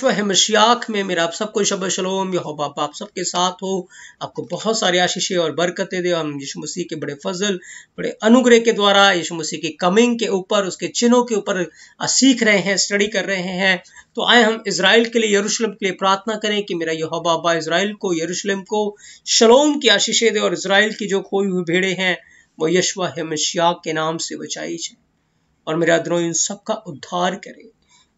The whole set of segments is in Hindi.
मशियाक में मेरा आप सबको शब शलोम। यहोवा आप सबके साथ हो, आपको बहुत सारी आशीषें और बरकतें दे। हम यीशु मसीह के बड़े फजल, बड़े अनुग्रह के द्वारा यीशु मसीह की कमिंग के ऊपर, उसके चिन्हों के ऊपर सीख रहे हैं, स्टडी कर रहे हैं। तो आए हम इजराइल के लिए, यरूशलेम के लिए प्रार्थना करें कि मेरा यहोवा अब्बा इजराइल को, यरूशलेम को शलोम की आशीषें दे और इजराइल की जो खोई हुई भेड़े हैं वो यशवा मशियाक के नाम से बचाई जाए और मेरा अदनोई इन सबका उद्धार करे।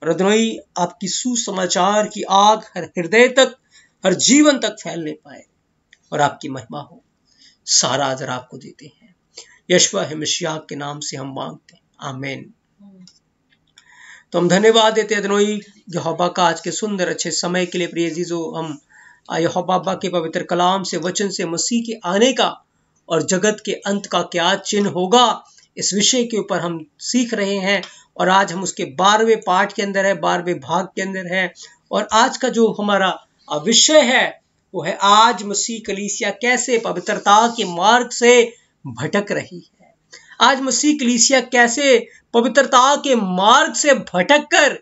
और अदनोई आपकी सुसमाचार की आग हर हृदय तक, हर जीवन तक फैलने पाए और आपकी महिमा हो। सारा आदर आपको देते हैं, यशवा मशियाक के नाम से हम मांगते हैं, आमीन। तो हम धन्यवाद देते हैं अदनोई यहोवा का आज के सुंदर अच्छे समय के लिए। प्रिय अजीजों, हम यहोवा के पवित्र कलाम से, वचन से मसीह के आने का और जगत के अंत का क्या चिन्ह होगा, इस विषय के ऊपर हम सीख रहे हैं। और आज हम उसके 12वें पाठ के अंदर है, 12वें भाग के अंदर है। और आज का जो हमारा विषय है वो है आज मसीह कलीसिया कैसे पवित्रता के मार्ग से भटक रही है। आज मसीह कलीसिया कैसे पवित्रता के मार्ग से भटक कर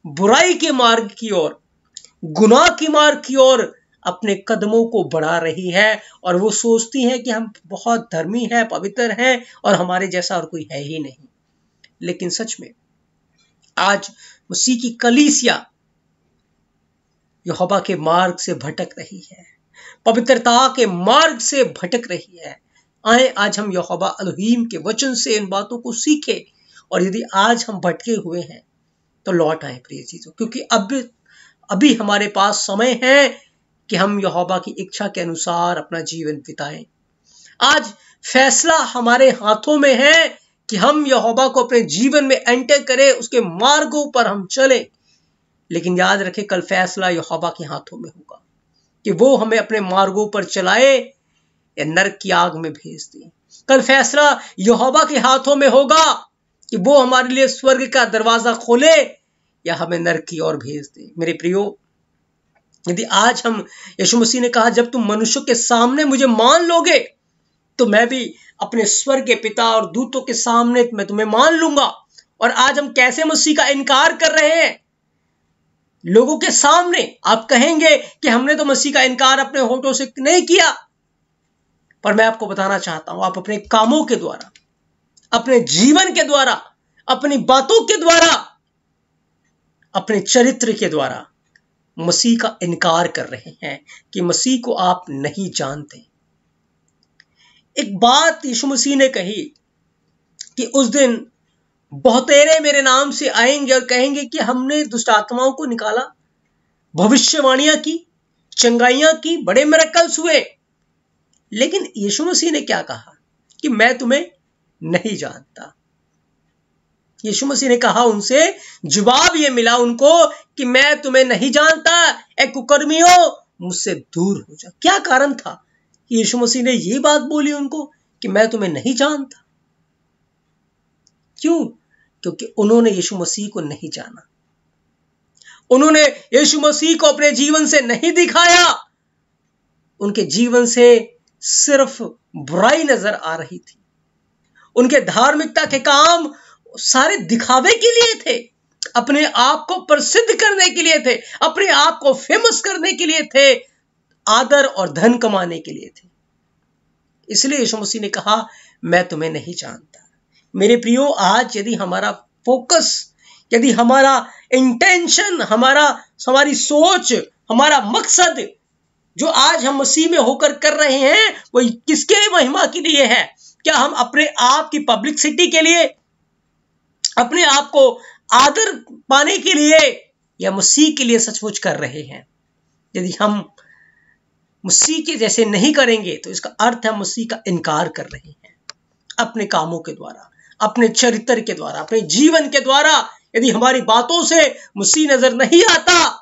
बुराई के मार्ग की ओर, गुनाह की मार्ग की ओर अपने कदमों को बढ़ा रही है। और वो सोचती है कि हम बहुत धर्मी हैं, पवित्र हैं और हमारे जैसा और कोई है ही नहीं। लेकिन सच में आज मसीह की कलीसिया यहोवा के मार्ग से भटक रही है, पवित्रता के मार्ग से भटक रही है। आए आज हम यहोवा एलोहीम के वचन से इन बातों को सीखें। और यदि आज हम भटके हुए हैं तो लौट आए प्रिय चीजों, क्योंकि अभी हमारे पास समय है कि हम यहोवा की इच्छा के अनुसार अपना जीवन बिताएं। आज फैसला हमारे हाथों में है कि हम यहोवा को अपने जीवन में एंटर करें, उसके मार्गों पर हम चलें। लेकिन याद रखें, कल फैसला यहोवा के हाथों में होगा कि वो हमें अपने मार्गों पर चलाए या नरक की आग में भेज दे। कल फैसला यहोवा के हाथों में होगा कि वो हमारे लिए स्वर्ग का दरवाजा खोले या हमें नरक की ओर भेज दे। मेरे प्रियो, यदि आज हम, यीशु मसीह ने कहा जब तुम मनुष्यों के सामने मुझे मान लोगे तो मैं भी अपने स्वर्ग के पिता और दूतों के सामने मैं तुम्हें मान लूंगा। और आज हम कैसे मसीह का इनकार कर रहे हैं लोगों के सामने। आप कहेंगे कि हमने तो मसीह का इनकार अपने होठों से नहीं किया, पर मैं आपको बताना चाहता हूं, आप अपने कामों के द्वारा, अपने जीवन के द्वारा, अपनी बातों के द्वारा, अपने चरित्र के द्वारा मसीह का इनकार कर रहे हैं कि मसीह को आप नहीं जानते। एक बात यीशु मसीह ने कही कि उस दिन बहुतेरे मेरे नाम से आएंगे और कहेंगे कि हमने दुष्ट आत्माओं को निकाला, भविष्यवाणियां की, चंगाइयां की, बड़े मिरेकल्स हुए। लेकिन यीशु मसीह ने क्या कहा कि मैं तुम्हें नहीं जानता। यीशु मसीह ने कहा, उनसे जवाब ये मिला उनको कि मैं तुम्हें नहीं जानता, ए कुकर्मियों मुझसे दूर हो जा। क्या कारण था यीशु मसीह ने ये बात बोली उनको कि मैं तुम्हें नहीं जानता? क्यों? क्योंकि उन्होंने यीशु मसीह को नहीं जाना, उन्होंने यीशु मसीह को अपने जीवन से नहीं दिखाया। उनके जीवन से सिर्फ बुराई नजर आ रही थी। उनके धार्मिकता के काम सारे दिखावे के लिए थे, अपने आप को प्रसिद्ध करने के लिए थे, अपने आप को फेमस करने के लिए थे, आदर और धन कमाने के लिए थे। इसलिए यीशु मसीह ने कहा मैं तुम्हें नहीं जानता। मेरे प्रियो, आज यदि हमारा फोकस, यदि हमारा इंटेंशन, हमारी सोच, हमारा मकसद जो आज हम मसीह में होकर कर रहे हैं वो किसके महिमा के लिए है? क्या हम अपने आप की पब्लिसिटी के लिए, अपने आप को आदर पाने के लिए, या मसीह के लिए सचमुच कर रहे हैं? यदि हम मसीह के जैसे नहीं करेंगे तो इसका अर्थ है मसीह का इनकार कर रहे हैं। अपने कामों के द्वारा, अपने चरित्र के द्वारा, अपने जीवन के द्वारा यदि हमारी बातों से मसीह नजर नहीं आता,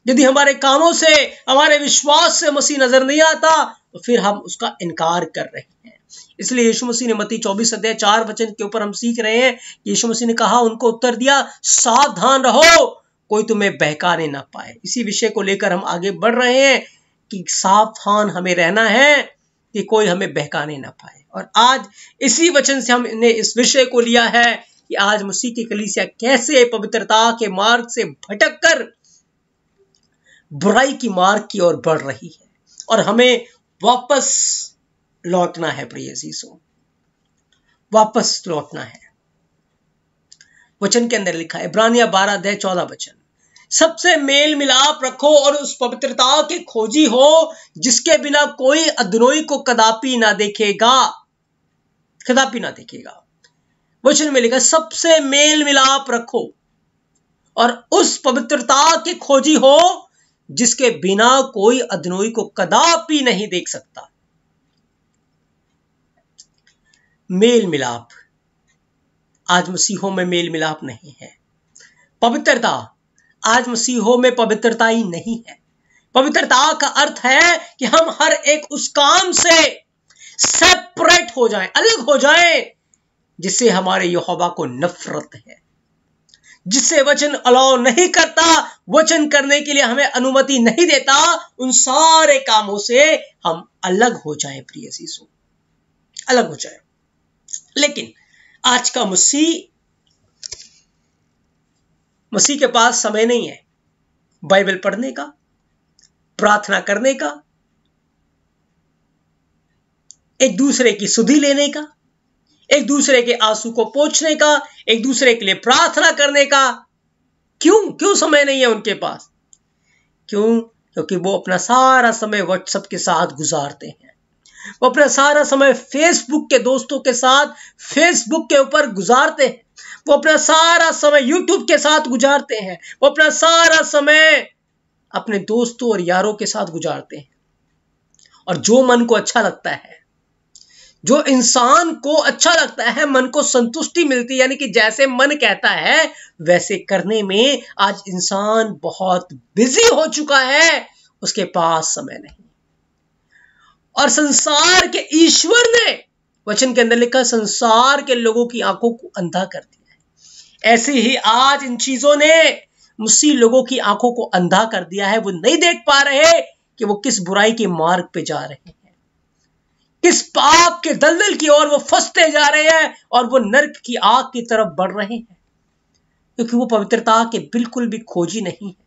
यदि हमारे कामों से, हमारे विश्वास से मसीह नजर नहीं आता, तो फिर हम उसका इनकार कर रहे हैं। इसलिए यीशु मसीह ने मत्ती 24:4 के ऊपर हम सीख रहे हैं। यीशु मसीह ने कहा, उनको उत्तर दिया, सावधान रहो कोई तुम्हें बहकाने ना पाए। इसी विषय को लेकर हम आगे बढ़ रहे हैं कि सावधान हमें रहना है कि कोई हमें बहकाने ना पाए। और आज इसी वचन से हमने इस विषय को लिया है कि आज मसीह की कलीसिया कैसे पवित्रता के मार्ग से भटक कर बुराई की मार्ग की ओर बढ़ रही है और हमें वापस लौटना है। प्रिय यीशु, वापस लौटना है। वचन के अंदर लिखा है, इब्रानिया 12:14 वचन, सबसे मेल मिलाप रखो और उस पवित्रता के खोजी हो जिसके बिना कोई अधनोई को कदापि ना देखेगा, कदापि ना देखेगा। वचन में लिखा, सबसे मेल मिलाप रखो और उस पवित्रता के खोजी हो जिसके बिना कोई अधनोई को कदापि नहीं देख सकता। मेल मिलाप, आज मसीहों में मेल मिलाप नहीं है। पवित्रता, आज मसीहों में पवित्रता ही नहीं है। पवित्रता का अर्थ है कि हम हर एक उस काम से सेपरेट हो जाएं, अलग हो जाएं जिससे हमारे यहोवा को नफरत है, जिससे वचन अलाउ नहीं करता, वचन करने के लिए हमें अनुमति नहीं देता। उन सारे कामों से हम अलग हो जाएं। प्रिय यीशु, अलग हो जाएं। लेकिन आज का मसीह के पास समय नहीं है बाइबल पढ़ने का, प्रार्थना करने का, एक दूसरे की सुधि लेने का, एक दूसरे के आंसू को पोंछने का, एक दूसरे के लिए प्रार्थना करने का। क्यों समय नहीं है उनके पास? क्योंकि वो अपना सारा समय व्हाट्सएप के साथ गुजारते हैं, वो अपना सारा समय फेसबुक के दोस्तों के साथ फेसबुक के ऊपर गुजारते हैं, वो अपना सारा समय यूट्यूब के साथ गुजारते हैं, वो अपना सारा समय अपने दोस्तों और यारों के साथ गुजारते हैं। और जो मन को अच्छा लगता है, जो इंसान को अच्छा लगता है, मन को संतुष्टि मिलती है, यानी कि जैसे मन कहता है वैसे करने में आज इंसान बहुत बिजी हो चुका है, उसके पास समय नहीं। और संसार के ईश्वर ने, वचन के अंदर लिखा, संसार के लोगों की आंखों को अंधा कर दिया है। ऐसे ही आज इन चीजों ने मसीह लोगों की आंखों को अंधा कर दिया है। वो नहीं देख पा रहे कि वो किस बुराई के मार्ग पे जा रहे हैं, किस पाप के दलदल की ओर वो फंसते जा रहे हैं और वो नर्क की आग की तरफ बढ़ रहे हैं, क्योंकि वो पवित्रता के बिल्कुल भी खोजी नहीं है।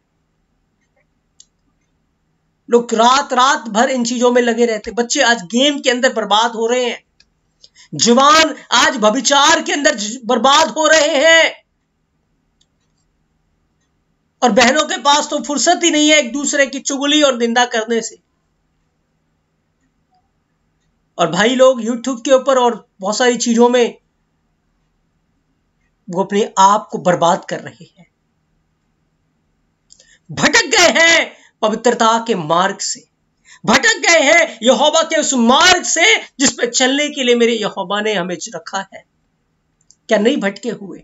लोग रात भर इन चीजों में लगे रहते। बच्चे आज गेम के अंदर बर्बाद हो रहे हैं, जवान आज व्यभिचार के अंदर बर्बाद हो रहे हैं, और बहनों के पास तो फुर्सत ही नहीं है एक दूसरे की चुगली और निंदा करने से। और भाई लोग यूट्यूब के ऊपर और बहुत सारी चीजों में वो अपने आप को बर्बाद कर रहे हैं, भटक गए हैं पवित्रता के मार्ग से, भटक गए हैं यहोवा के उस मार्ग से जिस पे चलने के लिए मेरे यहोवा ने हमें रखा है। क्या नहीं भटके हुए?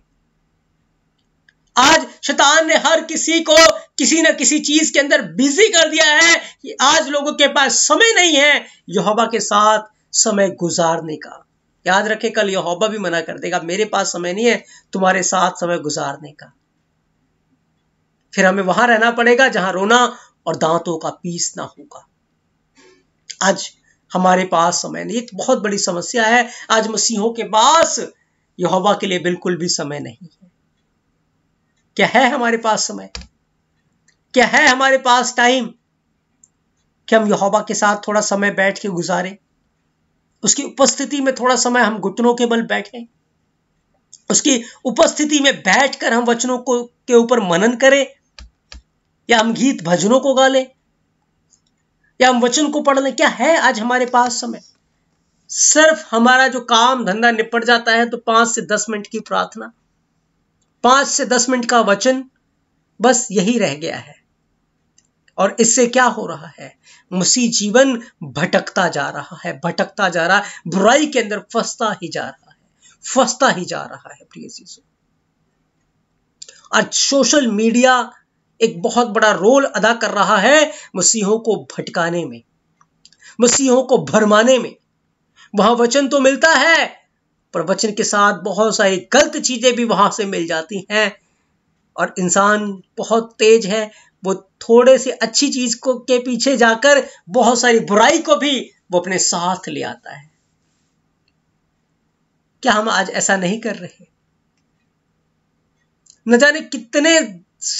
आज शैतान ने हर किसी को किसी न किसी चीज के अंदर बिजी कर दिया है कि आज लोगों के पास समय नहीं है यहोवा के साथ समय गुजारने का। याद रखे, कल यहोवा भी मना कर देगा, मेरे पास समय नहीं है तुम्हारे साथ समय गुजारने का। फिर हमें वहां रहना पड़ेगा जहां रोना और दांतों का पीसना होगा। आज हमारे पास समय नहीं, एक बहुत बड़ी समस्या है। आज मसीहों के पास यहोवा के लिए बिल्कुल भी समय नहीं है। क्या है हमारे पास समय? क्या है हमारे पास टाइम कि हम यहोवा के साथ थोड़ा समय बैठ के गुजारें, उसकी उपस्थिति में थोड़ा समय हम घुटनों के बल बैठें, उसकी उपस्थिति में बैठकर हम वचनों को के ऊपर मनन करें, या हम गीत भजनों को गा लें, या हम वचन को पढ़ लें? क्या है आज हमारे पास समय? सिर्फ हमारा जो काम धंधा निपट जाता है तो 5 से 10 मिनट की प्रार्थना, 5 से 10 मिनट का वचन, बस यही रह गया है। और इससे क्या हो रहा है? मसीह जीवन भटकता जा रहा है, भटकता जा रहा है, बुराई के अंदर फंसता ही जा रहा है, फंसता ही जा रहा है। प्रिय यीशु, आज सोशल मीडिया एक बहुत बड़ा रोल अदा कर रहा है मसीहों को भटकाने में, मसीहों को भरमाने में। वहां वचन तो मिलता है, पर वचन के साथ बहुत सारी गलत चीजें भी वहां से मिल जाती हैं। और इंसान बहुत तेज है, वो थोड़े से अच्छी चीज को के पीछे जाकर बहुत सारी बुराई को भी वो अपने साथ ले आता है। क्या हम आज ऐसा नहीं कर रहे? न जाने कितने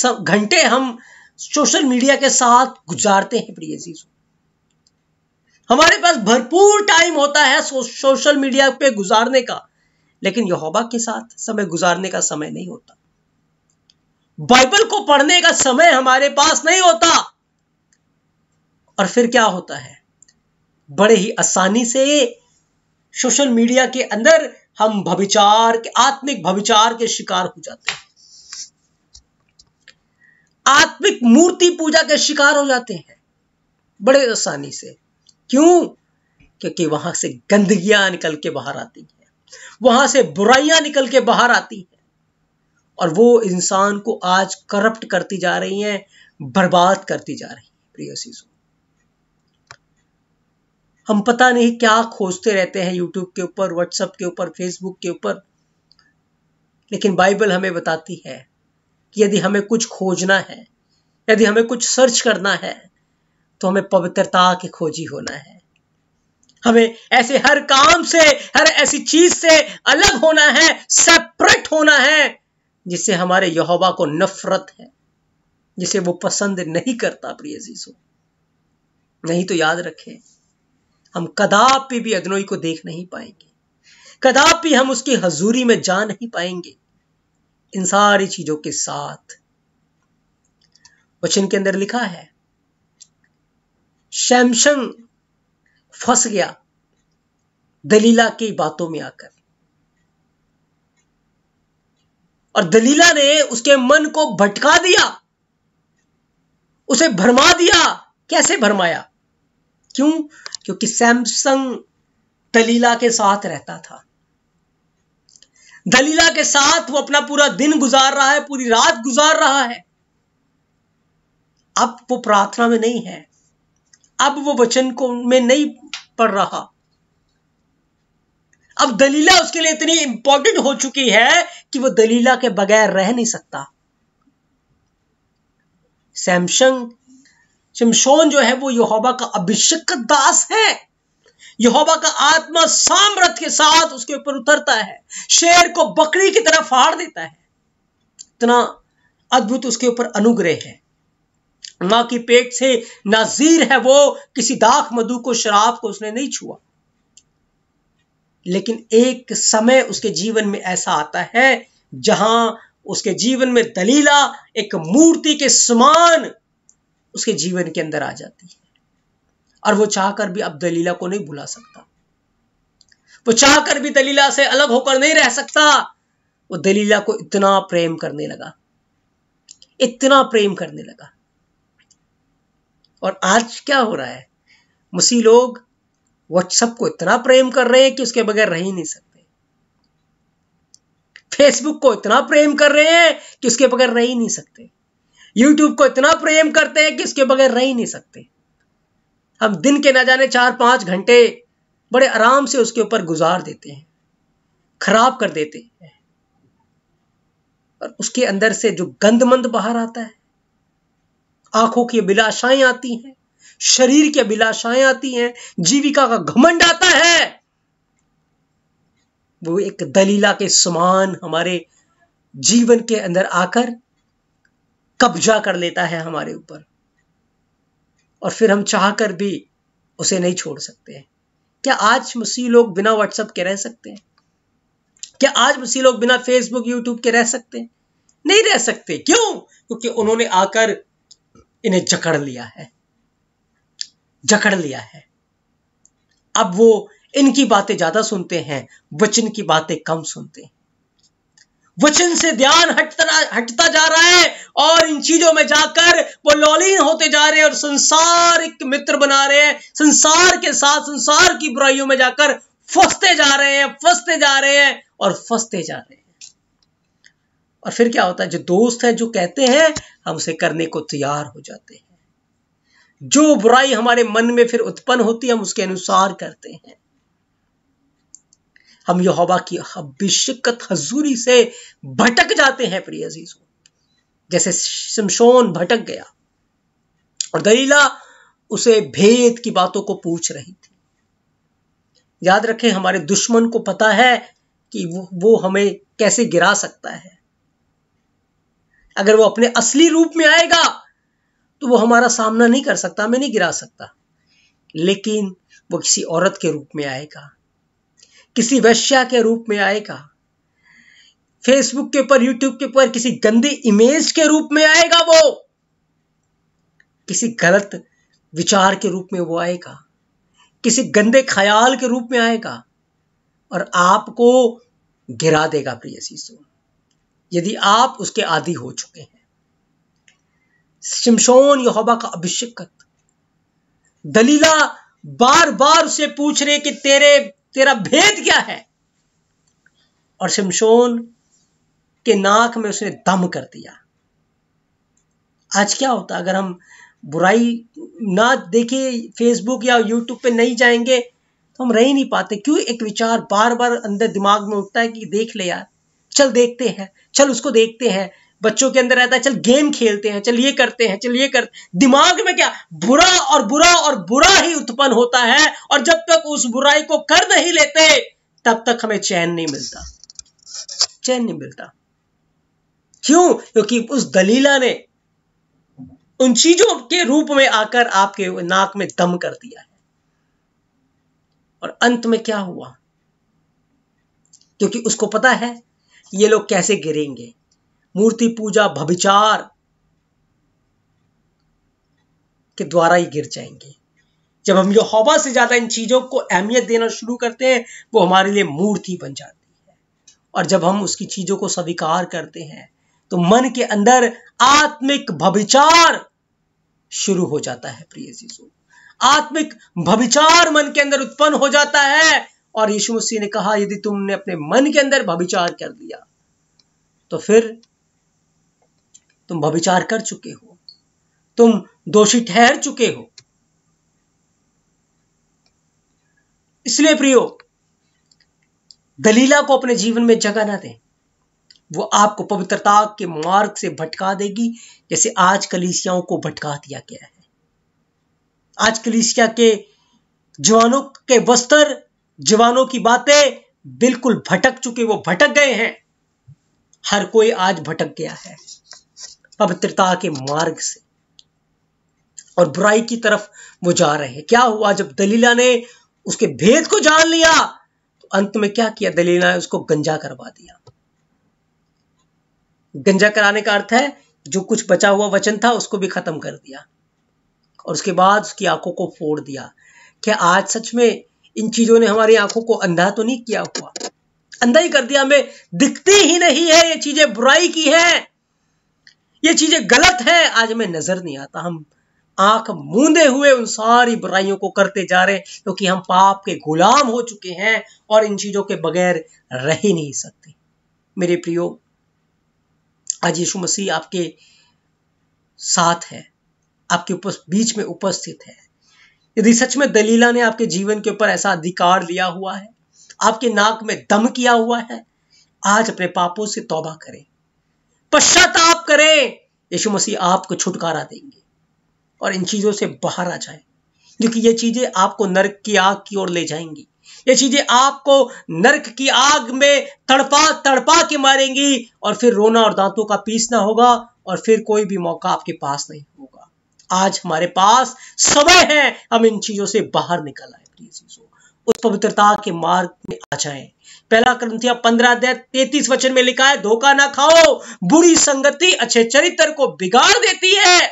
घंटे हम सोशल मीडिया के साथ गुजारते हैं प्रिय अजीजों। हमारे पास भरपूर टाइम होता है सोशल मीडिया पे गुजारने का, लेकिन यहोवा के साथ समय गुजारने का समय नहीं होता। बाइबल को पढ़ने का समय हमारे पास नहीं होता। और फिर क्या होता है, बड़े ही आसानी से सोशल मीडिया के अंदर हम भविचार के, आत्मिक भविचार के शिकार हो जाते हैं, आत्मिक मूर्ति पूजा के शिकार हो जाते हैं बड़े आसानी से। क्यों? क्योंकि वहां से गंदगियां निकल के बाहर आती हैं, वहां से बुराइयां निकल के बाहर आती हैं, और वो इंसान को आज करप्ट करती जा रही हैं, बर्बाद करती जा रही हैं। प्रिय अजीजों, हम पता नहीं क्या खोजते रहते हैं यूट्यूब के ऊपर, व्हाट्सएप के ऊपर, फेसबुक के ऊपर, लेकिन बाइबल हमें बताती है कि यदि हमें कुछ खोजना है, यदि हमें कुछ सर्च करना है, तो हमें पवित्रता के खोजी होना है। हमें ऐसे हर काम से, हर ऐसी चीज से अलग होना है, सेपरेट होना है, जिससे हमारे यहोवा को नफरत है, जिसे वो पसंद नहीं करता। प्रिय अजीजों, नहीं तो याद रखें, हम कदापि भी अदनोई को देख नहीं पाएंगे, कदापि हम उसकी हजूरी में जा नहीं पाएंगे। इन सारी चीजों के साथ वचन के अंदर लिखा है, शमशन फंस गया दलीला की बातों में आकर, और दलीला ने उसके मन को भटका दिया, उसे भरमा दिया। कैसे भरमाया? क्यों? क्योंकि सैमसन दलीला के साथ रहता था, दलीला के साथ वो अपना पूरा दिन गुजार रहा है, पूरी रात गुजार रहा है। अब वो प्रार्थना में नहीं है, अब वो वचन को में नहीं पढ़ रहा। अब दलीला उसके लिए इतनी इंपॉर्टेंट हो चुकी है कि वो दलीला के बगैर रह नहीं सकता। शमशोन जो है वो यहोवा का अभिषिक्त दास है। यहोवा का आत्मा सामर्थ के साथ उसके ऊपर उतरता है, शेर को बकरी की तरह फाड़ देता है। इतना अद्भुत उसके ऊपर अनुग्रह है। मां की पेट से नाजीर है वो, किसी दाख मधु को, शराब को उसने नहीं छुआ। लेकिन एक समय उसके जीवन में ऐसा आता है जहां उसके जीवन में दलीला एक मूर्ति के समान उसके जीवन के अंदर आ जाती है, और वो चाहकर भी अब दलीला को नहीं भुला सकता, वो चाहकर भी दलीला से अलग होकर नहीं रह सकता। वो दलीला को इतना प्रेम करने लगा, इतना प्रेम करने लगा। और आज क्या हो रहा है, मसीह लोग व्हाट्सएप को इतना प्रेम कर रहे हैं कि उसके बगैर रह ही नहीं सकते, फेसबुक को इतना प्रेम कर रहे हैं कि उसके बगैर रह ही नहीं सकते, यूट्यूब को इतना प्रेम करते हैं कि उसके बगैर रह ही नहीं सकते। हम दिन के न जाने 4-5 घंटे बड़े आराम से उसके ऊपर गुजार देते हैं, खराब कर देते हैं, और उसके अंदर से जो गंदमंद बाहर आता है, आंखों की अभिलाषाएं आती हैं, शरीर की अभिलाषाएं आती हैं, जीविका का घमंड आता है, वो एक दलीला के समान हमारे जीवन के अंदर आकर कब्जा कर लेता है हमारे ऊपर, और फिर हम चाहकर भी उसे नहीं छोड़ सकते। क्या आज मसीह लोग बिना व्हाट्सएप के रह सकते हैं? क्या आज मसीह लोग बिना फेसबुक, यूट्यूब के रह सकते हैं? नहीं रह सकते। क्यों? क्योंकि उन्होंने आकर इन्हें जकड़ लिया है, जकड़ लिया है। अब वो इनकी बातें ज्यादा सुनते हैं, वचन की बातें कम सुनते हैं। वचन से ध्यान हटता जा रहा है, और इन चीजों में जाकर वो लौलीन होते जा रहे हैं, और संसारिक मित्र बना रहे हैं, संसार के साथ संसार की बुराइयों में जाकर फंसते जा रहे हैं, फंसते जा रहे हैं, और फंसते जा रहे हैं। और फिर क्या होता है, जो दोस्त है, जो कहते हैं, हम उसे करने को तैयार हो जाते हैं। जो बुराई हमारे मन में फिर उत्पन्न होती है, हम उसके अनुसार करते हैं। हम यहोवा की अभिषिक्त हजूरी से भटक जाते हैं प्रिय अजीजों, जैसे शमशोन भटक गया, और दलीला उसे भेद की बातों को पूछ रही थी। याद रखें, हमारे दुश्मन को पता है कि वो हमें कैसे गिरा सकता है। अगर वो अपने असली रूप में आएगा तो वो हमारा सामना नहीं कर सकता, हमें नहीं गिरा सकता, लेकिन वो किसी औरत के रूप में आएगा, किसी वेश्या के रूप में आएगा, फेसबुक के ऊपर, यूट्यूब के ऊपर किसी गंदी इमेज के रूप में आएगा, वो किसी गलत विचार के रूप में वो आएगा, किसी गंदे ख्याल के रूप में आएगा और आपको गिरा देगा प्रिय शिशु, यदि आप उसके आदी हो चुके हैं। शिमशोन यहोवा का अभिषिक्त, दलीला बार बार उसे पूछ रहे कि तेरा भेद क्या है, और शिमशोन के नाक में उसने दम कर दिया। आज क्या होता अगर हम बुराई ना देखे, फेसबुक या यूट्यूब पे नहीं जाएंगे तो हम रह ही नहीं पाते। क्यों? एक विचार बार बार अंदर दिमाग में उठता है कि देख ले यार, चल देखते हैं, चल उसको देखते हैं। बच्चों के अंदर रहता है चल गेम खेलते हैं, चल ये करते हैं, चल ये कर। दिमाग में क्या बुरा और बुरा और बुरा ही उत्पन्न होता है, और जब तक उस बुराई को कर नहीं लेते तब तक हमें चैन नहीं मिलता, चैन नहीं मिलता। क्यों? क्योंकि उस दलीला ने उन चीजों के रूप में आकर आपके नाक में दम कर दिया है। और अंत में क्या हुआ? क्योंकि उसको पता है ये लोग कैसे गिरेंगे, मूर्ति पूजा भविचार के द्वारा ही गिर जाएंगे। जब हम यहोवा से ज्यादा इन चीजों को अहमियत देना शुरू करते हैं, वो हमारे लिए मूर्ति बन जाती है। और जब हम उसकी चीजों को स्वीकार करते हैं तो मन के अंदर आत्मिक भविचार शुरू हो जाता है प्रिय शिशु, आत्मिक भविचार मन के अंदर उत्पन्न हो जाता है। और यीशु मसीह ने कहा यदि तुमने अपने मन के अंदर भविचार कर दिया तो फिर तुम भविचार कर चुके हो, तुम दोषी ठहर चुके हो। इसलिए प्रियो, दलीला को अपने जीवन में जगह ना दें, वो आपको पवित्रता के मार्ग से भटका देगी, जैसे आज कलीसियाओं को भटका दिया गया है। आज कलीसिया के जवानों के वस्त्र, जवानों की बातें बिल्कुल भटक चुके, वो भटक गए हैं। हर कोई आज भटक गया है पवित्रता के मार्ग से और बुराई की तरफ वो जा रहे हैं। क्या हुआ? जब दलीला ने उसके भेद को जान लिया तो अंत में क्या किया? दलीला ने उसको गंजा करवा दिया। गंजा कराने का अर्थ है जो कुछ बचा हुआ वचन था उसको भी खत्म कर दिया और उसके बाद उसकी आंखों को फोड़ दिया। क्या आज सच में इन चीजों ने हमारी आंखों को अंधा तो नहीं किया हुआ? अंधा ही कर दिया, हमें दिखती ही नहीं है ये चीजें बुराई की हैं, ये चीजें गलत हैं, आज हमें नजर नहीं आता। हम आंख मूंदे हुए उन सारी बुराइयों को करते जा रहे हैं क्योंकि हम पाप के गुलाम हो चुके हैं और इन चीजों के बगैर रह ही नहीं सकते। मेरे प्रियो, आज यीशु मसीह आपके साथ है, आपके बीच में उपस्थित है। यदि सच में दलीला ने आपके जीवन के ऊपर ऐसा अधिकार लिया हुआ है, आपके नाक में दम किया हुआ है, आज अपने पापों से तौबा करें, पश्चाताप करें। यीशु मसीह आपको छुटकारा देंगे और इन चीजों से बाहर आ जाएं, क्योंकि ये चीजें आपको नरक की आग की ओर ले जाएंगी। ये चीजें आपको नरक की आग में तड़पा तड़पा के मारेंगी और फिर रोना और दांतों का पीसना होगा और फिर कोई भी मौका आपके पास नहीं होगा। आज हमारे पास समय है, हम इन चीजों से बाहर निकल आए प्रिय चीजों, उस पवित्रता के मार्ग में आ जाएं। पहला कुरिन्थियों 15:33 में लिखा है, धोखा ना खाओ, बुरी संगति अच्छे चरित्र को बिगाड़ देती है।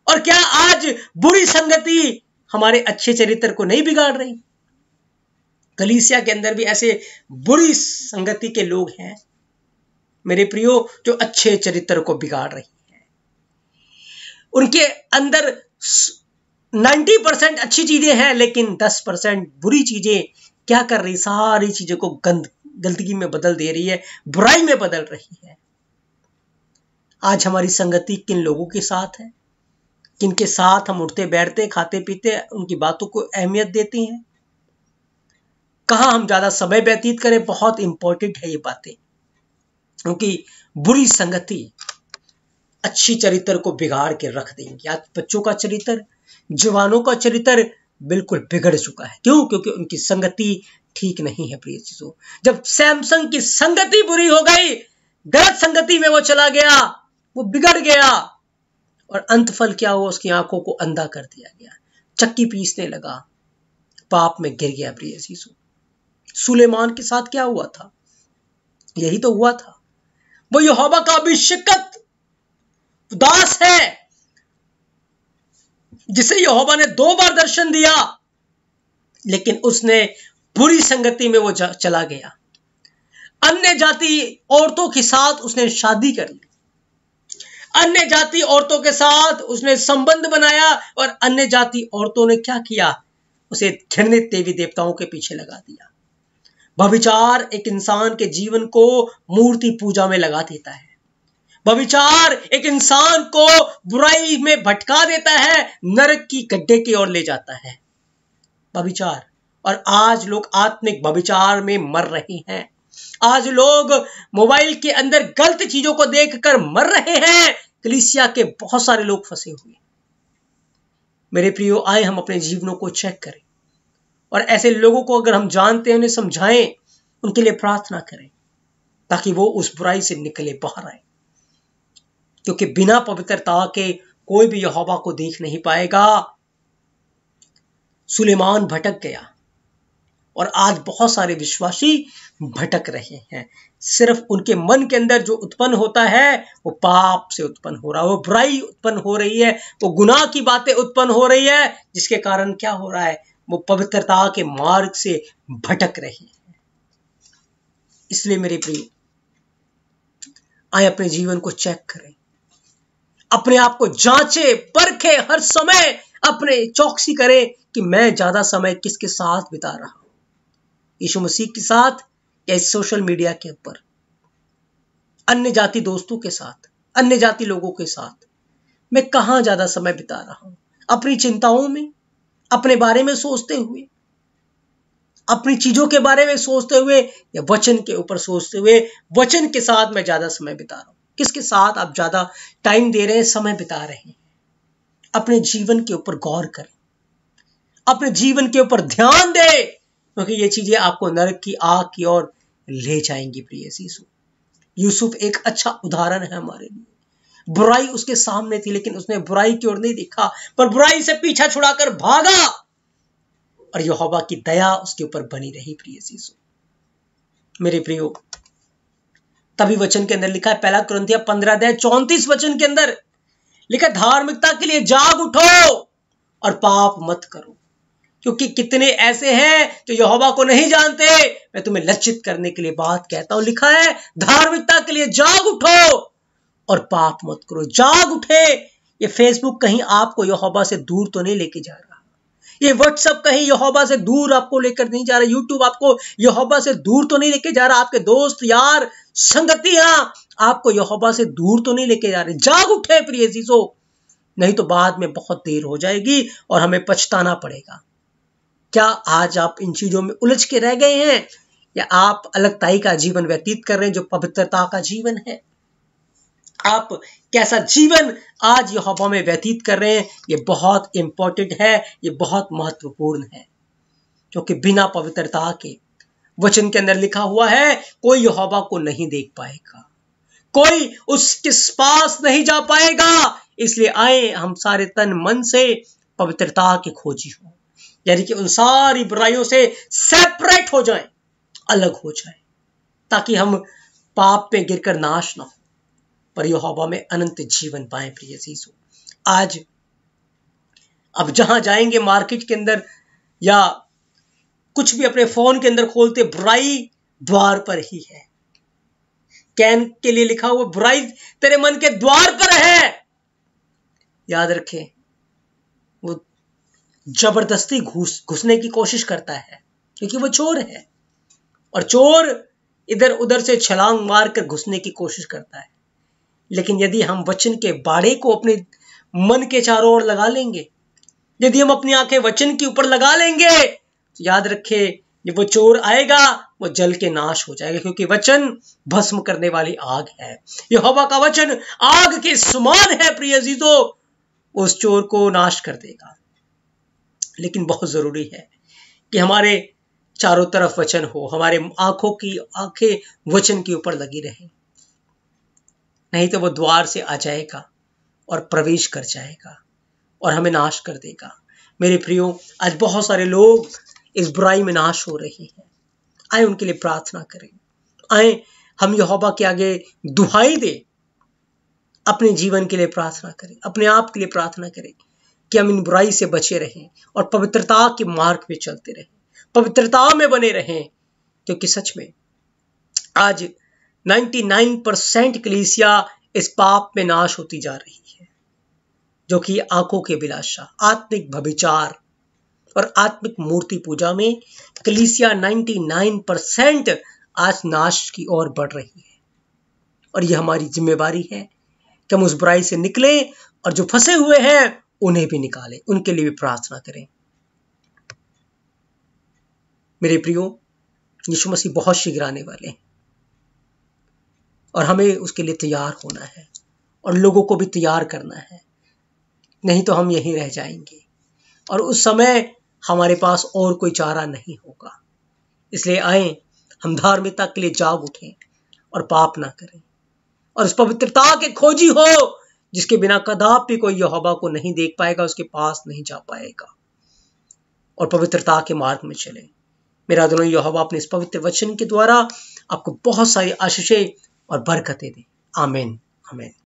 और क्या आज बुरी संगति हमारे अच्छे चरित्र को नहीं बिगाड़ रही? कलीसिया के अंदर भी ऐसे बुरी संगति के लोग हैं मेरे प्रियो, जो अच्छे चरित्र को बिगाड़ रही है। उनके अंदर 90% अच्छी चीजें हैं, लेकिन 10% बुरी चीजें क्या कर रही? सारी चीजों को गंदगी में बदल दे रही है, बुराई में बदल रही है। आज हमारी संगति किन लोगों के साथ है, किनके साथ हम उठते बैठते खाते पीते उनकी बातों को अहमियत देते हैं, कहां हम ज्यादा समय व्यतीत करें, बहुत इंपॉर्टेंट है ये बातें। क्योंकि बुरी संगति अच्छी चरित्र को बिगाड़ के रख देंगी। आज बच्चों का चरित्र, जवानों का चरित्र बिल्कुल बिगड़ चुका है। क्यों? क्योंकि उनकी संगति ठीक नहीं है प्रिय चीजों। जब सैमसंग की संगति बुरी हो गई, गलत संगति में वो चला गया, वो बिगड़ गया और अंत फल क्या हुआ, उसकी आंखों को अंधा कर दिया गया, चक्की पीसने लगा, पाप में गिर गया। प्रिय यीशु, सुलेमान के साथ क्या हुआ था? यही तो हुआ था। वो यहोवा का अभिषिक्त दास है जिसे यहोवा ने 2 बार दर्शन दिया, लेकिन उसने बुरी संगति में वो चला गया। अन्य जाति औरतों के साथ उसने शादी कर ली, अन्य जाति औरतों के साथ उसने संबंध बनाया, और अन्य जाति औरतों ने क्या किया? उसे घृणित देवी देवताओं के पीछे लगा दिया। व्यभिचार एक इंसान के जीवन को मूर्ति पूजा में लगा देता है। व्यभिचार एक इंसान को बुराई में भटका देता है, नरक की गड्ढे की ओर ले जाता है व्यभिचार। और आज लोग आत्मिक व्यभिचार में मर रहे हैं। आज लोग मोबाइल के अंदर गलत चीजों को देखकर मर रहे हैं। कलीसिया के बहुत सारे लोग फंसे हुए। मेरे प्रियो, आए हम अपने जीवनों को चेक करें, और ऐसे लोगों को अगर हम जानते हैं उन्हें समझाएं, उनके लिए प्रार्थना करें, ताकि वो उस बुराई से निकले, बाहर आए। क्योंकि बिना पवित्रता के कोई भी यहोवा को देख नहीं पाएगा। सुलेमान भटक गया, और आज बहुत सारे विश्वासी भटक रहे हैं। सिर्फ उनके मन के अंदर जो उत्पन्न होता है वो पाप से उत्पन्न हो रहा है, वो बुराई उत्पन्न हो रही है, वो गुनाह की बातें उत्पन्न हो रही है, जिसके कारण क्या हो रहा है? वो पवित्रता के मार्ग से भटक रहे हैं। इसलिए मेरे प्रिय, आए अपने जीवन को चेक करें, अपने आप को जांचे परखे, हर समय अपने चौकसी करें कि मैं ज्यादा समय किसके साथ बिता रहा हूं, यीशु मसीह के साथ या इस सोशल मीडिया के ऊपर, अन्य जाति दोस्तों के साथ, अन्य जाति लोगों के साथ मैं कहां ज्यादा समय बिता रहा हूं? अपनी चिंताओं में, अपने बारे में सोचते हुए, अपनी चीजों के बारे में सोचते हुए, या वचन के ऊपर सोचते हुए, वचन के साथ मैं ज्यादा समय बिता रहा हूं? किसके साथ आप ज्यादा टाइम दे रहे हैं, समय बिता रहे हैं? अपने जीवन के ऊपर गौर करें, अपने जीवन के ऊपर ध्यान दें, क्योंकि ये चीजें आपको नरक की आग की ओर ले जाएंगी। प्रिय यीशु, यूसुफ एक अच्छा उदाहरण है हमारे लिए। बुराई उसके सामने थी, लेकिन उसने बुराई की ओर नहीं देखा, पर बुराई से पीछा छुड़ाकर भागा, और यहोवा की दया उसके ऊपर बनी रही। प्रिय यीशु, मेरे प्रियो, तभी वचन के अंदर लिखा है, 1 कुरिन्थियों 15:34 वचन के अंदर लिखा, धार्मिकता के लिए जाग उठो और पाप मत करो, क्योंकि कितने ऐसे हैं जो यहोवा को नहीं जानते। मैं तुम्हें लज्जित करने के लिए बात कहता हूं। लिखा है, धार्मिकता के लिए जाग उठो और पाप मत करो। जाग उठे। ये फेसबुक कहीं आपको यहोवा से दूर तो नहीं लेके जा रहा, ये व्हाट्सएप कहीं यहोवा से दूर आपको लेकर नहीं जा रहा, यूट्यूब आपको यहोवा से दूर तो नहीं लेके जा रहा, आपके दोस्त यार संगतियां आपको यहोवा से दूर तो नहीं लेके जा रहे। जाग उठे प्रिय यीशु, नहीं तो बाद में बहुत देर हो जाएगी और हमें पछताना पड़ेगा। क्या आज आप इन चीजों में उलझ के रह गए हैं, या आप अलगताई का जीवन व्यतीत कर रहे हैं जो पवित्रता का जीवन है? आप कैसा जीवन आज यहोवा में व्यतीत कर रहे हैं, ये बहुत इंपॉर्टेंट है, ये बहुत महत्वपूर्ण है। क्योंकि बिना पवित्रता के, वचन के अंदर लिखा हुआ है, कोई यहोवा को नहीं देख पाएगा, कोई उसके पास नहीं जा पाएगा। इसलिए आए हम सारे तन मन से पवित्रता के खोजी हो, यानी कि उन सारी बुराइयों से सेपरेट हो जाएं, अलग हो जाएं, ताकि हम पाप में गिरकर नाश ना हो, पर यहोवा में अनंत जीवन पाएं। प्रिय यीशु, आज अब जहां जाएंगे मार्केट के अंदर या कुछ भी अपने फोन के अंदर खोलते, बुराई द्वार पर ही है। कैन के लिए लिखा हुआ, बुराई तेरे मन के द्वार पर है। याद रखें, वो जबरदस्ती घुसने की कोशिश करता है, क्योंकि वो चोर है, और चोर इधर उधर से छलांग मारकर घुसने की कोशिश करता है। लेकिन यदि हम वचन के बाड़े को अपने मन के चारों ओर लगा लेंगे, यदि हम अपनी आंखें वचन के ऊपर लगा लेंगे, तो याद रखें, जब वो चोर आएगा वो जल के नाश हो जाएगा, क्योंकि वचन भस्म करने वाली आग है। यहोवा का वचन आग के समान है। प्रिय अजीजों, उस चोर को नाश कर देगा। लेकिन बहुत जरूरी है कि हमारे चारों तरफ वचन हो, हमारे आंखें वचन के ऊपर लगी रहे, नहीं तो वो द्वार से आ जाएगा और प्रवेश कर जाएगा और हमें नाश कर देगा। मेरे प्रियो, आज बहुत सारे लोग इस बुराई में नाश हो रहे हैं। आए उनके लिए प्रार्थना करें। आए हम यहोवा के आगे दुहाई दे, अपने जीवन के लिए प्रार्थना करें, अपने आप के लिए प्रार्थना करें कि हम इन बुराई से बचे रहें और पवित्रता के मार्ग पे चलते रहें, पवित्रता में बने रहें। क्योंकि सच में आज 99% कलीसिया इस पाप में नाश होती जा रही है, जो कि आंखों के अभिलाषा, आत्मिक व्यभिचार और आत्मिक मूर्ति पूजा में कलीसिया 99% आज नाश की ओर बढ़ रही है। और यह हमारी जिम्मेवारी है कि हम उस बुराई से निकलें और जो फंसे हुए हैं उन्हें भी निकालें, उनके लिए भी प्रार्थना करें। मेरे प्रियो, यीशु मसीह बहुत शीघ्र आने वाले हैं और हमें उसके लिए तैयार होना है और लोगों को भी तैयार करना है, नहीं तो हम यहीं रह जाएंगे और उस समय हमारे पास और कोई चारा नहीं होगा। इसलिए आए हम धार्मिकता के लिए जाग उठें और पाप ना करें और उस पवित्रता के खोजी हो जिसके बिना कदापि कोई यहोवा को नहीं देख पाएगा, उसके पास नहीं जा पाएगा, और पवित्रता के मार्ग में चले। मेरा दोनों यहोवा अपने इस पवित्र वचन के द्वारा आपको बहुत सारी आशीषें और बरकतें दे। आमीन, आमीन।